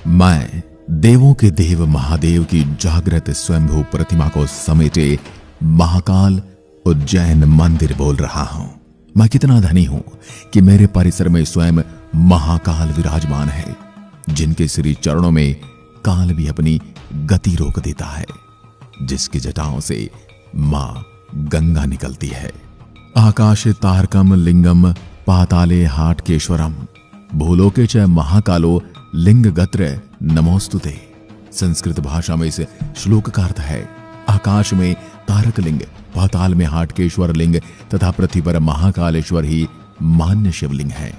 मैं देवों के देव महादेव की जागृत स्वयंभू प्रतिमा को समेटे महाकाल उज्जैन मंदिर बोल रहा हूं। मैं कितना धनी हूं कि मेरे परिसर में स्वयं महाकाल विराजमान है, जिनके श्री चरणों में काल भी अपनी गति रोक देता है, जिसकी जटाओं से मां गंगा निकलती है। आकाशे तारकम लिंगम पाताले हाटकेश्वरम भूलोके च महाकालो लिंग गत्र नमोस्तुते। संस्कृत भाषा में इस श्लोक का अर्थ है, आकाश में तारक लिंग, पाताल में हाटकेश्वर लिंग तथा पृथ्वी पर महाकालेश्वर ही मान्य शिवलिंग है।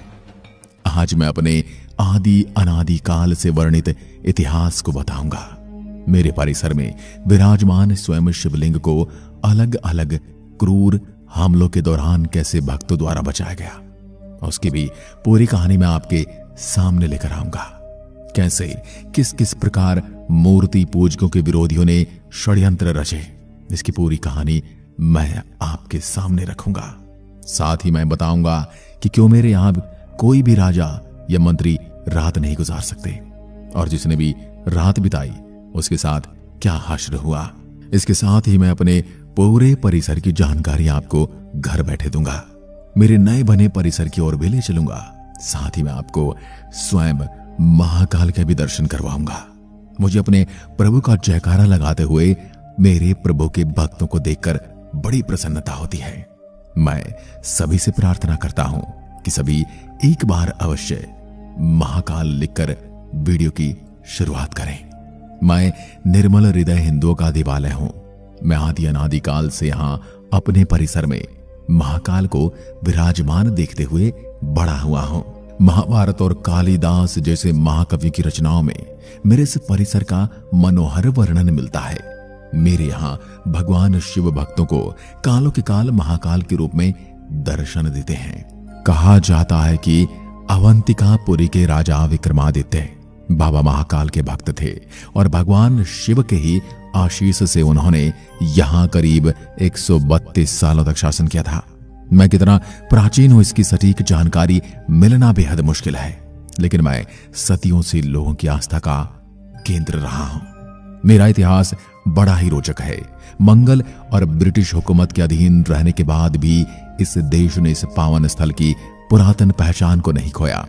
आज मैं अपने आदि अनादि काल से वर्णित इतिहास को बताऊंगा। मेरे परिसर में विराजमान स्वयं शिवलिंग को अलग अलग क्रूर हमलों के दौरान कैसे भक्तों द्वारा बचाया गया, उसकी भी पूरी कहानी मैं आपके सामने लेकर आऊंगा। कैसे किस किस प्रकार मूर्ति पूजकों के विरोधियों ने षड्यंत्र रचे, इसकी पूरी कहानी मैं आपके सामने रखूंगा। साथ ही मैं बताऊंगा कि क्यों मेरे यहां कोई भी राजा या मंत्री रात नहीं गुजार सकते, और जिसने भी रात बिताई उसके साथ क्या हश्र हुआ। इसके साथ ही मैं अपने पूरे परिसर की जानकारी आपको घर बैठे दूंगा। मेरे नए बने परिसर की ओर भी ले चलूंगा। साथ ही मैं आपको स्वयं महाकाल के भी दर्शन करवाऊंगा। मुझे अपने प्रभु का जयकारा लगाते हुए मेरे प्रभु के भक्तों को देखकर बड़ी प्रसन्नता होती है। मैं सभी से प्रार्थना करता हूं कि सभी एक बार अवश्य महाकाल लिखकर वीडियो की शुरुआत करें। मैं निर्मल हृदय हिंदुओं का दिवालय हूं। मैं आदि अनादि काल से यहां अपने परिसर में महाकाल को विराजमान देखते हुए बड़ा हुआ हूं। महाभारत और कालिदास जैसे महाकवि की रचनाओं में मेरे इस परिसर का मनोहर वर्णन मिलता है। मेरे यहाँ भगवान शिव भक्तों को कालों के काल महाकाल के रूप में दर्शन देते हैं। कहा जाता है कि अवंतिकापुरी के राजा विक्रमादित्य बाबा महाकाल के भक्त थे और भगवान शिव के ही आशीष से उन्होंने यहां करीब 132 सालों तक शासन किया था। मैं कितना प्राचीन हूं इसकी सटीक जानकारी मिलना बेहद मुश्किल है, लेकिन मैं सदियों से लोगों की आस्था का केंद्र रहा हूं। मेरा इतिहास बड़ा ही रोचक है। मंगल और ब्रिटिश हुकूमत के अधीन रहने के बाद भी इस देश ने इस पावन स्थल की पुरातन पहचान को नहीं खोया।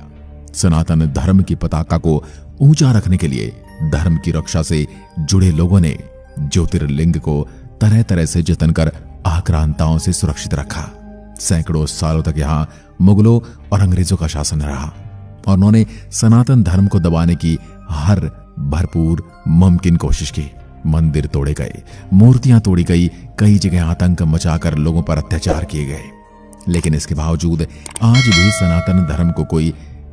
सनातन धर्म की पताका को ऊंचा रखने के लिए धर्म की रक्षा से जुड़े लोगों ने ज्योतिर्लिंग को तरह तरह से जतन कर आक्रांताओं से सुरक्षित रखा। सैकड़ों सालों तक यहाँ मुगलों और अंग्रेजों का शासन रहा और उन्होंने सनातन धर्म को दबाने की हर भरपूर मुमकिन कोशिश की। मंदिर तोड़े गए, मूर्तियां तोड़ी गई, कई जगह आतंक मचाकर लोगों पर अत्याचार किए गए, लेकिन इसके बावजूद आज भी सनातन धर्म को कोई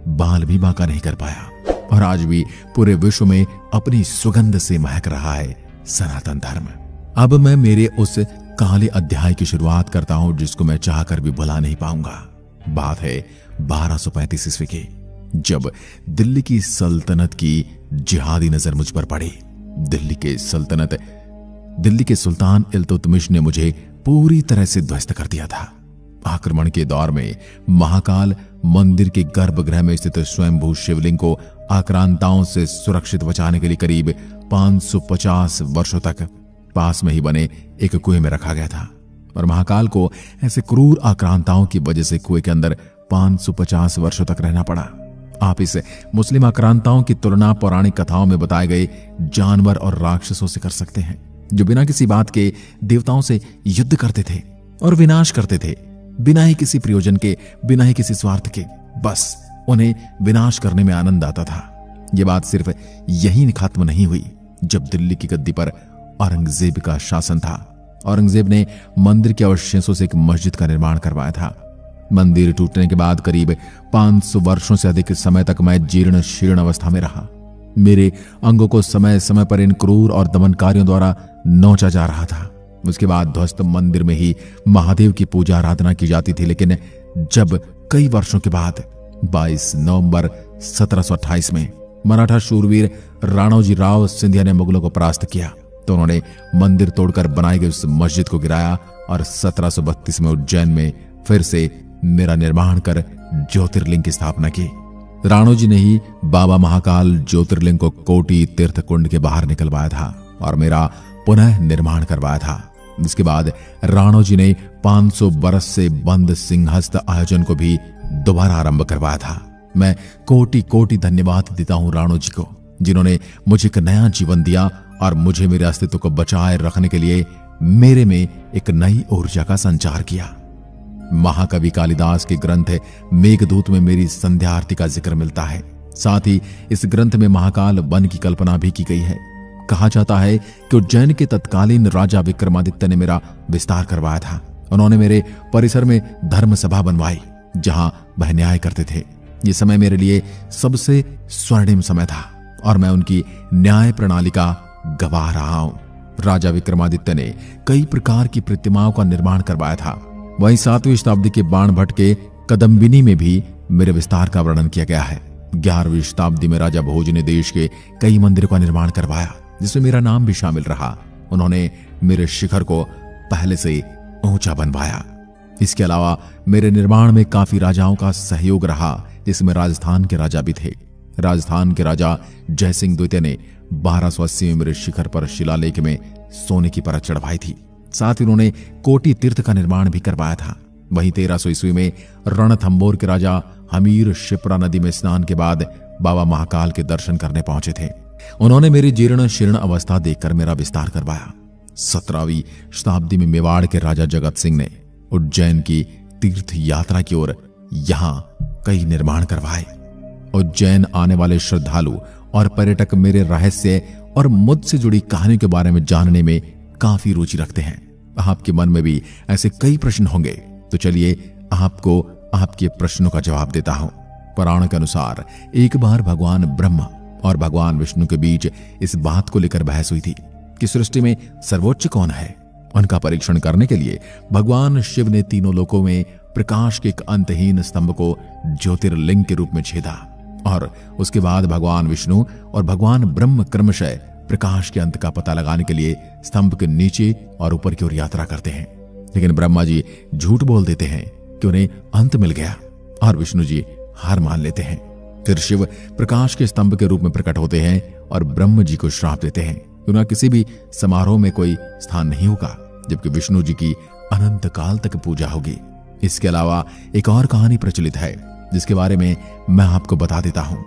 बाल भी बांका नहीं कर पाया और आज भी पूरे विश्व में अपनी सुगंध से महक रहा है सनातन धर्म। अब मैं मेरे उस काले अध्याय की शुरुआत करता हूं जिसको मैं चाहकर भी भुला नहीं पाऊंगा। बात है 1235 ईस्वी की, जब दिल्ली की सल्तनत की जिहादी नजर मुझ पर पड़ी। दिल्ली के सुल्तान इल्तुतमिश ने मुझे पूरी तरह से ध्वस्त कर दिया था। आक्रमण के दौर में महाकाल मंदिर के गर्भगृह में स्थित स्वयंभू शिवलिंग को आक्रांताओं से सुरक्षित बचाने के लिए करीब 550 वर्षों तक पास में ही बने एक कुएं में रखा गया था और महाकाल को ऐसे क्रूर आक्रांताओं की वजह से कुएं के अंदर 550 वर्षों तक रहना पड़ा। आप इस मुस्लिम आक्रांताओं की तुलना पौराणिक कथाओं में बताए गए जानवर और राक्षसों से कर सकते हैं, जो बिना किसी बात के देवताओं से युद्ध करते थे और विनाश करते थे, बिना ही किसी प्रयोजन के, बिना ही किसी स्वार्थ के। बस उन्हें विनाश करने में आनंद आता था। यह बात सिर्फ यही खत्म नहीं हुई जब दिल्ली की गद्दी पर औरंगजेब का शासन था। औरंगजेब ने मंदिर के अवशेषों से एक मस्जिद का निर्माण करवाया था। मंदिर टूटने के बाद करीब 500 वर्षों से अधिक समय तक मैं जीर्ण शीर्ण अवस्था में रहा। मेरे अंगों को समय समय पर इन क्रूर और दमनकारियों द्वारा नोचा जा रहा था। उसके बाद ध्वस्त मंदिर में ही महादेव की पूजा आराधना की जाती थी, लेकिन जब कई वर्षों के बाद 22 नवंबर 1728 में मराठा शूरवीर राणोजी राव सिंधिया ने मुगलों को परास्त किया तो उन्होंने मंदिर तोड़कर बनाई गई उस मस्जिद को गिराया और 1732 में उज्जैन में फिर से मेरा निर्माण कर ज्योतिर्लिंग की स्थापना की। राणो जी ने ही बाबा महाकाल ज्योतिर्लिंग को कोटि तीर्थ कुंड के बाहर निकलवाया था और मेरा पुनः निर्माण करवाया था। इसके बाद राणो जी ने 500 बरस से बंद सिंहस्थ आयोजन को भी दोबारा आरंभ करवाया था। मैं कोटि कोटि धन्यवाद देता हूं राणो जी को, जिन्होंने मुझे एक नया जीवन दिया और मुझे मेरे अस्तित्व को बचाए रखने के लिए मेरे में एक नई ऊर्जा का संचार किया। महाकवि कालिदास के ग्रंथ मेघदूत में मेरी संध्या आरती का जिक्र मिलता है। साथ ही इस ग्रंथ में महाकाल वन की कल्पना भी की गई है। कहा जाता है कि उज्जैन के तत्कालीन राजा विक्रमादित्य ने मेरा विस्तार करवाया था। उन्होंने मेरे परिसर में धर्म सभा बनवाई, जहां वह न्याय करते थे। ये समय मेरे लिए सबसे स्वर्णिम समय था और मैं उनकी न्याय प्रणाली का गवाह रहा हूं। राजा विक्रमादित्य ने कई प्रकार की प्रतिमाओं का निर्माण करवाया था। वहीं 7वीं शताब्दी के बाणभट्ट के कदम्बिनी में भी मेरे विस्तार का वर्णन किया गया है। 11वीं शताब्दी में राजा भोज ने देश के कई मंदिरों का निर्माण करवाया, जिसमें मेरा नाम भी शामिल रहा। उन्होंने मेरे शिखर को पहले से ऊंचा बनवाया। इसके अलावा मेरे निर्माण में काफी राजाओं का सहयोग रहा, जिसमें राजस्थान के राजा भी थे। राजस्थान के राजा जयसिंह द्वितीय ने 1280 में मेरे शिखर पर शिलालेख में सोने की परत चढ़वाई थी। साथ ही उन्होंने कोटि तीर्थ का निर्माण भी करवाया था। वहीं 1300 ईस्वी में रणथंबोर के राजा हमीर शिप्रा नदी में स्नान के बाद बाबा महाकाल के दर्शन करने पहुंचे थे। उन्होंने मेरी जीर्ण शीर्ण अवस्था देखकर मेरा विस्तार करवाया। 17वीं शताब्दी में मेवाड़ के राजा जगत सिंह ने उज्जैन की तीर्थ यात्रा की ओर यहां कई निर्माण करवाए। उज्जैन आने वाले श्रद्धालु और पर्यटक मेरे रहस्य और मुझसे जुड़ी कहानियों के बारे में जानने में काफी रुचि रखते हैं। आपके मन में भी ऐसे कई प्रश्न होंगे, तो चलिए आपको आपके प्रश्नों का जवाब देता हूं। पुराण के अनुसार एक बार भगवान ब्रह्मा और भगवान विष्णु के बीच इस बात को लेकर बहस हुई थी कि सृष्टि में सर्वोच्च कौन है। उनका परीक्षण करने के लिए भगवान शिव ने तीनों लोकों में प्रकाश के एक अंतहीन स्तंभ को ज्योतिर्लिंग के रूप में छेदा और उसके बाद भगवान विष्णु और भगवान ब्रह्म क्रमशः प्रकाश के अंत का पता लगाने के लिए स्तंभ के नीचे और ऊपर की ओर यात्रा करते हैं। लेकिन ब्रह्मा जी झूठ बोल देते हैं कि उन्हें अंत मिल गया और विष्णु जी हार मान लेते हैं। फिर शिव प्रकाश के स्तंभ के रूप में प्रकट होते हैं और ब्रह्म जी को श्राप देते हैं कि उनका किसी भी समारोह में कोई स्थान नहीं होगा, जबकि विष्णु जी की अनंत काल तक पूजा होगी। इसके अलावा एक और कहानी प्रचलित है, जिसके बारे में मैं आपको बता देता हूं।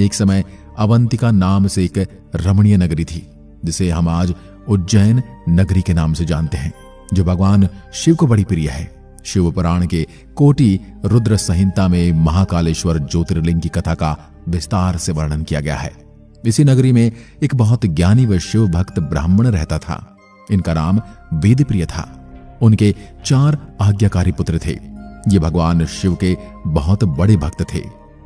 एक समय अवंतिका नाम से एक रमणीय नगरी थी, जिसे हम आज उज्जैन नगरी के नाम से जानते हैं, जो भगवान शिव को बड़ी प्रिय है। शिव पुराण के कोटि रुद्र संहिता में महाकालेश्वर ज्योतिर्लिंग की कथा का विस्तार से वर्णन किया गया है। इसी नगरी में एक बहुत ज्ञानी व शिव भक्त ब्राह्मण रहता था। इनका नाम वेद प्रिय था। उनके 4 आज्ञाकारी पुत्र थे। ये भगवान शिव के बहुत बड़े भक्त थे।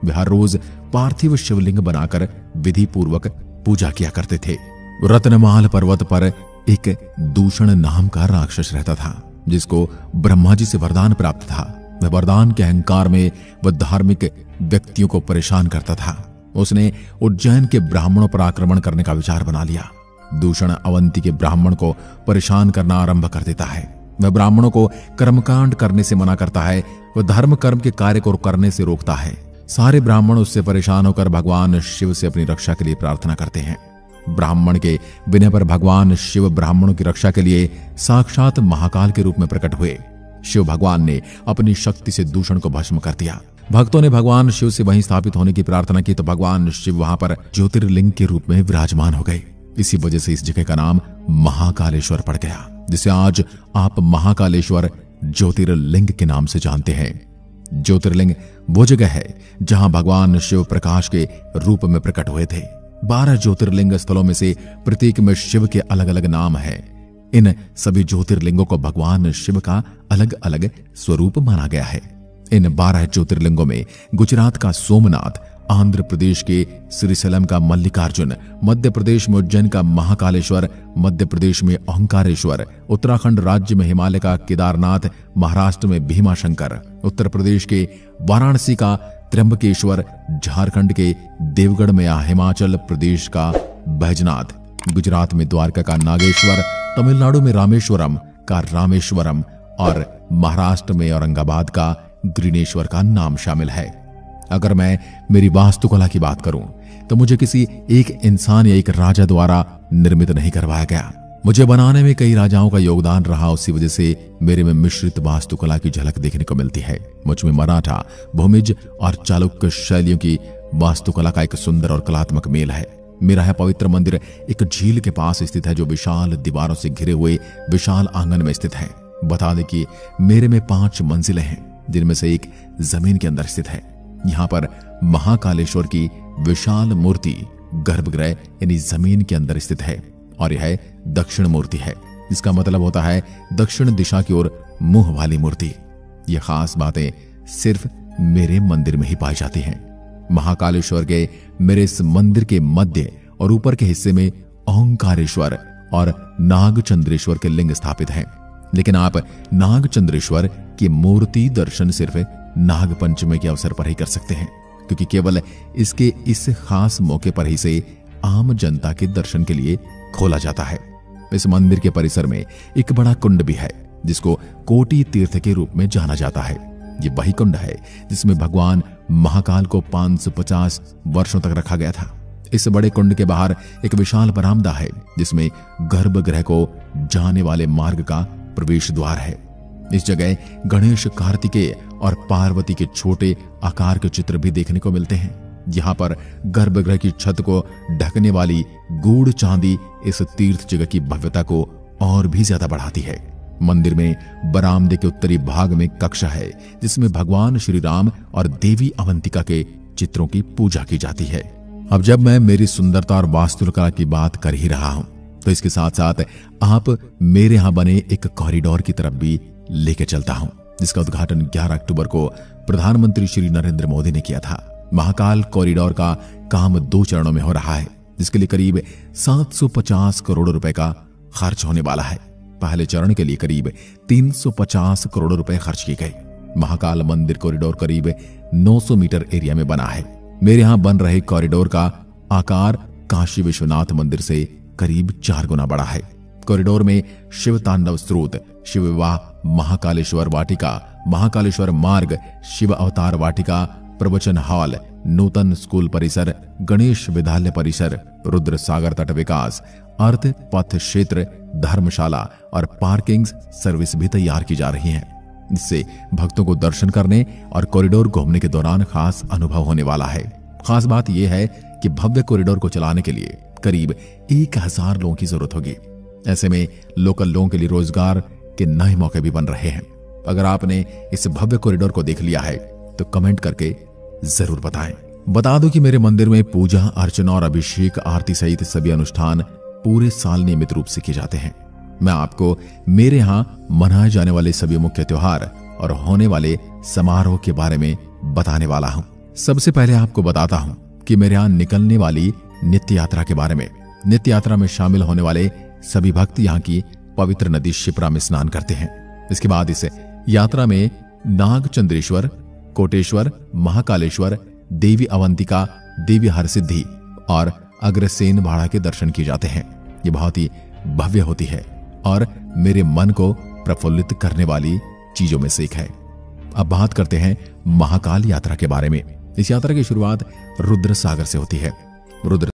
वे हर रोज पार्थिव शिवलिंग बनाकर विधि पूर्वक पूजा किया करते थे। रत्नमाल पर्वत पर एक दूषण नाम का राक्षस रहता था, जिसको ब्रह्मा जी से वरदान प्राप्त था। वह वरदान के अहंकार में वह धार्मिक व्यक्तियों को परेशान करता था। उसने उज्जैन के ब्राह्मणों पर आक्रमण करने का विचार बना लिया। दूषण अवंती के ब्राह्मण को परेशान करना आरंभ कर देता है। वह ब्राह्मणों को कर्मकांड करने से मना करता है। वह धर्म कर्म के कार्य को करने से रोकता है। सारे ब्राह्मण उससे परेशान होकर भगवान शिव से अपनी रक्षा के लिए प्रार्थना करते हैं। ब्राह्मण के विनय पर भगवान शिव ब्राह्मणों की रक्षा के लिए साक्षात महाकाल के रूप में प्रकट हुए। शिव भगवान ने अपनी शक्ति से दूषण को भस्म कर दिया। भक्तों ने भगवान शिव से वहीं स्थापित होने की प्रार्थना की, तो भगवान शिव वहां पर ज्योतिर्लिंग के रूप में विराजमान हो गए। इसी वजह से इस जगह का नाम महाकालेश्वर पड़ गया, जिसे आज आप महाकालेश्वर ज्योतिर्लिंग के नाम से जानते हैं। ज्योतिर्लिंग वो जगह है जहां भगवान शिव प्रकाश के रूप में प्रकट हुए थे। 12 ज्योतिर्लिंग स्थलों में से प्रत्येक में शिव के अलग अलग नाम है। इन सभी ज्योतिर्लिंगों को भगवान शिव का अलग अलग स्वरूप माना गया है। इन 12 ज्योतिर्लिंगों में गुजरात का सोमनाथ, आंध्र प्रदेश के श्रीशैलम का मल्लिकार्जुन, मध्य प्रदेश में उज्जैन का महाकालेश्वर, मध्य प्रदेश में ओंकारेश्वर, उत्तराखंड राज्य में हिमालय का केदारनाथ, महाराष्ट्र में भीमाशंकर, उत्तर प्रदेश के वाराणसी का त्र्यंबकेश्वर, झारखंड के देवगढ़ में या हिमाचल प्रदेश का बैजनाथ, गुजरात में द्वारका का नागेश्वर, तमिलनाडु में रामेश्वरम का रामेश्वरम और महाराष्ट्र में औरंगाबाद का ग्रीनेश्वर का नाम शामिल है। अगर मैं मेरी वास्तुकला की बात करूं तो मुझे किसी एक इंसान या एक राजा द्वारा निर्मित नहीं करवाया गया। मुझे बनाने में कई राजाओं का योगदान रहा, उसी वजह से मेरे में मिश्रित वास्तुकला की झलक देखने को मिलती है। मुझ में मराठा, भूमिज और चालुक्य शैलियों की वास्तुकला का एक सुंदर और कलात्मक मेल है। मेरा यह पवित्र मंदिर एक झील के पास स्थित है, जो विशाल दीवारों से घिरे हुए विशाल आंगन में स्थित है। बता दें कि मेरे में 5 मंजिलें हैं, जिनमें से एक जमीन के अंदर स्थित है। यहाँ पर महाकालेश्वर की विशाल मूर्ति गर्भगृह यानी जमीन के अंदर स्थित है और यह दक्षिण मूर्ति है, जिसका मतलब होता है दक्षिण दिशा की ओर मुंह वाली मूर्ति। ये खास बातें सिर्फ मेरे मंदिर में ही पाई जाती हैं। महाकालेश्वर के मेरे इस मंदिर के मध्य और ऊपर के हिस्से में ओंकारेश्वर और नागचंद्रेश्वर के लिंग स्थापित हैं। लेकिन आप नागचंद्रेश्वर की मूर्ति दर्शन सिर्फ नाग पंचमी के अवसर पर ही कर सकते हैं, क्योंकि केवल इसके इस खास मौके पर ही से आम जनता के दर्शन के लिए खोला जाता है। इस मंदिर के परिसर में एक बड़ा कुंड भी है, जिसको कोटि तीर्थ के रूप में जाना जाता है। ये वही कुंड है जिसमें भगवान महाकाल को 550 वर्षों तक रखा गया था। इस बड़े कुंड के बाहर एक विशाल बरामदा है, जिसमें गर्भगृह को जाने वाले मार्ग का प्रवेश द्वार है। इस जगह गणेश, कार्तिकेय और पार्वती के छोटे आकार के चित्र भी देखने को मिलते हैं। यहाँ पर गर्भगृह की छत को ढकने वाली गूढ़ चांदी इस तीर्थ जगह की भव्यता को और भी ज्यादा बढ़ाती है। मंदिर में बरामदे के उत्तरी भाग में कक्षा है, जिसमें भगवान श्री राम और देवी अवंतिका के चित्रों की पूजा की जाती है। अब जब मैं मेरी सुंदरता और वास्तुकला की बात कर ही रहा हूं, तो इसके साथ साथ आप मेरे यहां बने एक कॉरिडोर की तरफ भी लेके चलता हूं, जिसका उद्घाटन 11 अक्टूबर को प्रधानमंत्री श्री नरेंद्र मोदी ने किया था। महाकाल कॉरिडोर का काम 2 चरणों में हो रहा है, जिसके लिए करीब 750 करोड़ रुपए का खर्च होने वाला है। पहले चरण के लिए करीब 350 करोड़ रुपए खर्च किए गए। महाकाल मंदिर कॉरिडोर करीब 900 मीटर एरिया में बना है। मेरे यहां बन रहे कॉरिडोर का आकार काशी विश्वनाथ मंदिर से करीब 4 गुना बड़ा है। कॉरिडोर में शिव तांडव स्रोत, शिव विवाह, महाकालेश्वर वाटिका, महाकालेश्वर मार्ग, शिव अवतार वाटिका, प्रवचन हॉल, नूतन स्कूल परिसर, गणेश विद्यालय परिसर, रुद्र सागर तट विकास, अर्थ पथ क्षेत्र, धर्मशाला और पार्किंग सर्विस भी तैयार की जा रही हैं। इससे भक्तों को दर्शन करने और कॉरिडोर घूमने के दौरान खास अनुभव होने वाला है। खास बात यह है कि भव्य कॉरिडोर को चलाने के लिए करीब 1000 लोगों की जरूरत होगी। ऐसे में लोकल लोगों के लिए रोजगार के नए मौके भी बन रहे हैं। अगर आपने इस भव्य कॉरिडोर को देख लिया है तो कमेंट करके जरूर बताएं। बता दूं कि मेरे मंदिर में पूजा अर्चना और अभिषेक आरती सहित सभी अनुष्ठान पूरे साल नियमित रूप से किए जाते हैं। मैं आपको मेरे यहाँ मनाए जाने वाले सभी मुख्य त्योहार और होने वाले समारोह के बारे में बताने वाला हूँ। सबसे पहले आपको बताता हूँ कि मेरे यहाँ निकलने वाली नित्य यात्रा के बारे में। नित्य यात्रा में शामिल होने वाले सभी भक्त यहाँ की पवित्र नदी शिप्रा में स्नान करते हैं। इसके बाद इस यात्रा में नागचंद्रेश्वर, कोटेश्वर, महाकालेश्वर, देवी अवंतिका, देवी हरसिद्धि और अग्रसेन भाड़ा के दर्शन किए जाते हैं। ये बहुत ही भव्य होती है और मेरे मन को प्रफुल्लित करने वाली चीजों में से एक है। अब बात करते हैं महाकाल यात्रा के बारे में। इस यात्रा की शुरुआत रुद्र सागर से होती है। रुद्र